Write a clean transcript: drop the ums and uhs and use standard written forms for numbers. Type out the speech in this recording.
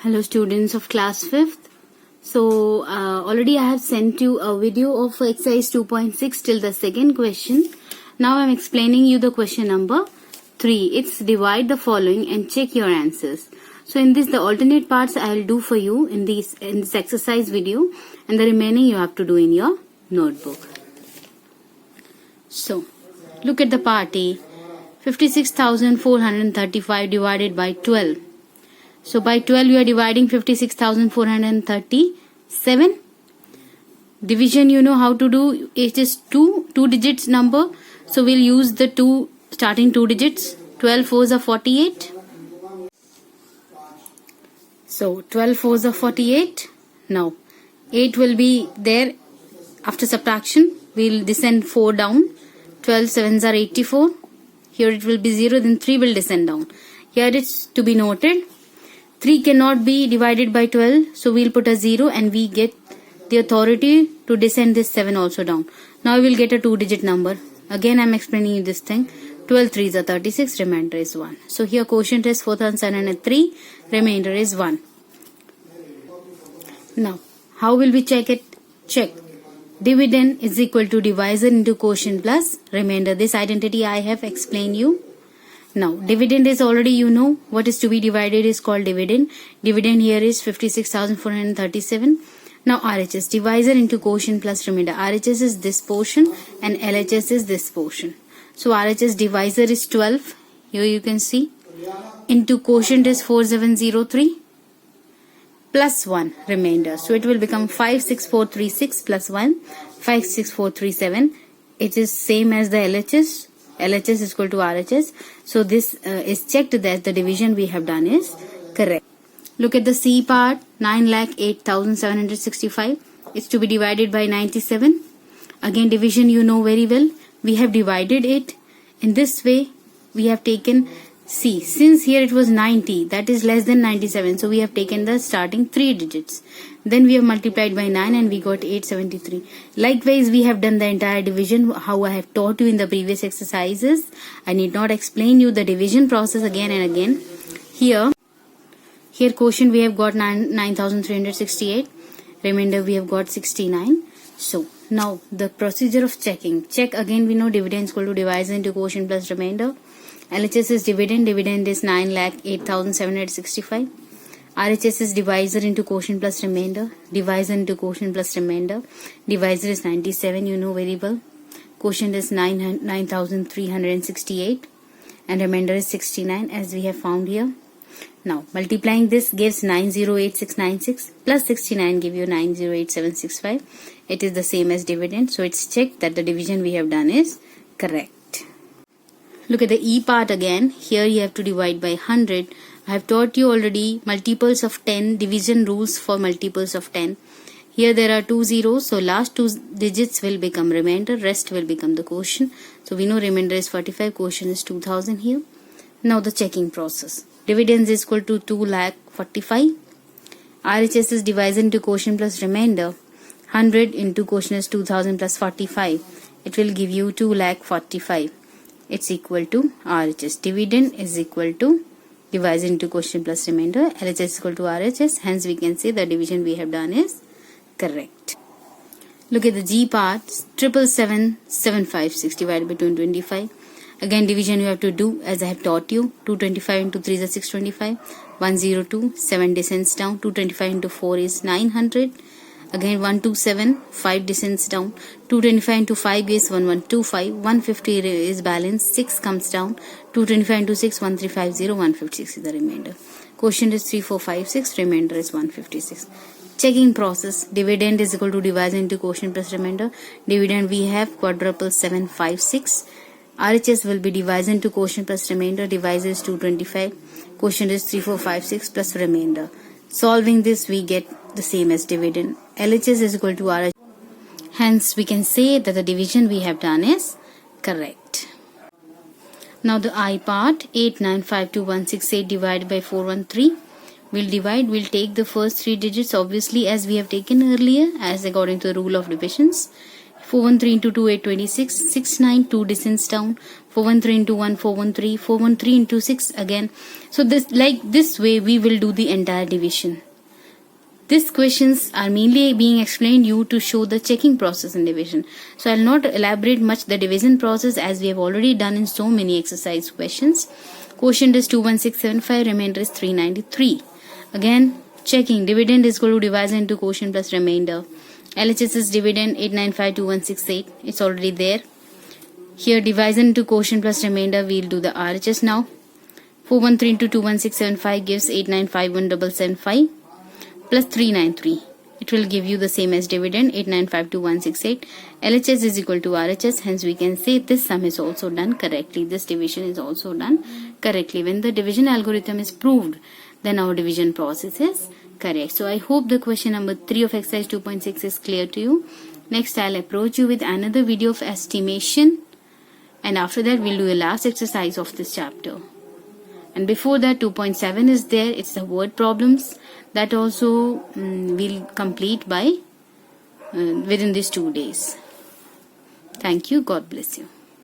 Hello students of class 5th. So already I have sent you a video of exercise 2.6 till the second question. Now I am explaining you the question number 3. It's divide the following and check your answers. So in this the alternate parts I will do for you in this exercise video, and the remaining you have to do in your notebook. So look at the part A. 56,435 divided by 12. So by 12 you are dividing 56,437. Division you know how to do. It is two digits number. So we'll use the starting two digits. 12 fours are 48. So 12 fours are 48. Now 8 will be there after subtraction. We'll descend 4 down. 12 sevens are 84. Here it will be 0, then 3 will descend down. Here it's to be noted, 3 cannot be divided by 12, so we'll put a 0 and we get the authority to descend this 7 also down. Now we will get a 2-digit number. Again I am explaining you this thing. 12 3s are 36, remainder is 1. So here quotient is 4,703, remainder is 1. Now how will we check it? Check. Dividend is equal to divisor into quotient plus remainder. This identity I have explained you. Now dividend is already you know what is to be divided is called dividend. Dividend here is 56,437. Now RHS, divisor into quotient plus remainder. RHS is this portion and LHS is this portion. So RHS divisor is 12. Here you can see. Into quotient is 4703 plus 1 remainder. So it will become 56436 plus 1 56437. It is same as the LHS. LHS is equal to RHS. So this is checked that the division we have done is correct. Look at the C part. 9,08,765. It's to be divided by 97. Again division you know very well. We have divided it in this way. We have taken C. Since here it was 90, that is less than 97. So we have taken the starting 3 digits. Then we have multiplied by 9 and we got 873. Likewise, we have done the entire division how I have taught you in the previous exercises. I need not explain you the division process again and again. Here quotient we have got 9,368. Remainder we have got 69. So now the procedure of checking. Check again, we know dividend is equal to divisor into quotient plus remainder. LHS is dividend. Dividend is 9,08,765. RHS is divisor into quotient plus remainder. Divisor into quotient plus remainder. Divisor is 97. You know very well. Quotient is 9,368. And remainder is 69 as we have found here. Now multiplying this gives 908696 plus 69 give you 908765. It is the same as dividend. So it's checked that the division we have done is correct. Look at the E part again. Here you have to divide by 100. I have taught you already multiples of 10, division rules for multiples of 10. Here there are 2 zeros, so last 2 digits will become remainder, rest will become the quotient. So we know remainder is 45, quotient is 2000 here. Now the checking process. Dividends is equal to 2,45,000. RHS is divisor into quotient plus remainder. 100 into quotient is 2000 plus 45. It will give you 2,45,000. It's equal to RHS. Dividend is equal to divisor into quotient plus remainder. LHS is equal to RHS. Hence we can say the division we have done is correct. Look at the G part. 777,756 divided by 225. Again division you have to do as I have taught you. 225 into 3 is 625. 102. 7 descends down. 225 into 4 is 900. Again 127, 5 descends down. 225 into 5 is 1125. 150 is balance. 6 comes down. 225 into 6, 1350. 156 is the remainder. Quotient is 3456. Remainder is 156. Checking process. Dividend is equal to divisor into quotient plus remainder. Dividend we have quadruple 756. RHS will be divisor into quotient plus remainder. Divisor is 225. Quotient is 3456 plus remainder. Solving this we get the same as dividend. LHS is equal to RHS. Hence we can say that the division we have done is correct. Now the I part. 8952168 divided by 413. We'll divide. We'll take the first 3 digits obviously as we have taken earlier as according to the rule of divisions. 413 into 2, 826. 6, 9, 2 descends down. 413 into 1, 413. 413 into 6 again. So this way we will do the entire division. These questions are mainly being explained you to show the checking process in division. So I'll not elaborate much the division process as we have already done in so many exercise questions. Quotient is 21675, remainder is 393. Again, checking dividend is equal to divisor into quotient plus remainder. LHS is dividend 8952168. It's already there. Here divisor into quotient plus remainder, we'll do the RHS now. 413 into 21675 gives 8951775 plus 393. It will give you the same as dividend 8952168. LHS is equal to RHS. Hence we can say this sum is also done correctly. This division is also done correctly. When the division algorithm is proved, then our division process is correct. So I hope the question number 3 of exercise 2.6 is clear to you. Next I'll approach you with another video of estimation, and after that we'll do the last exercise of this chapter. And before that 2.7 is there. It's the word problems. That also we'll complete by within these 2 days. Thank you. God bless you.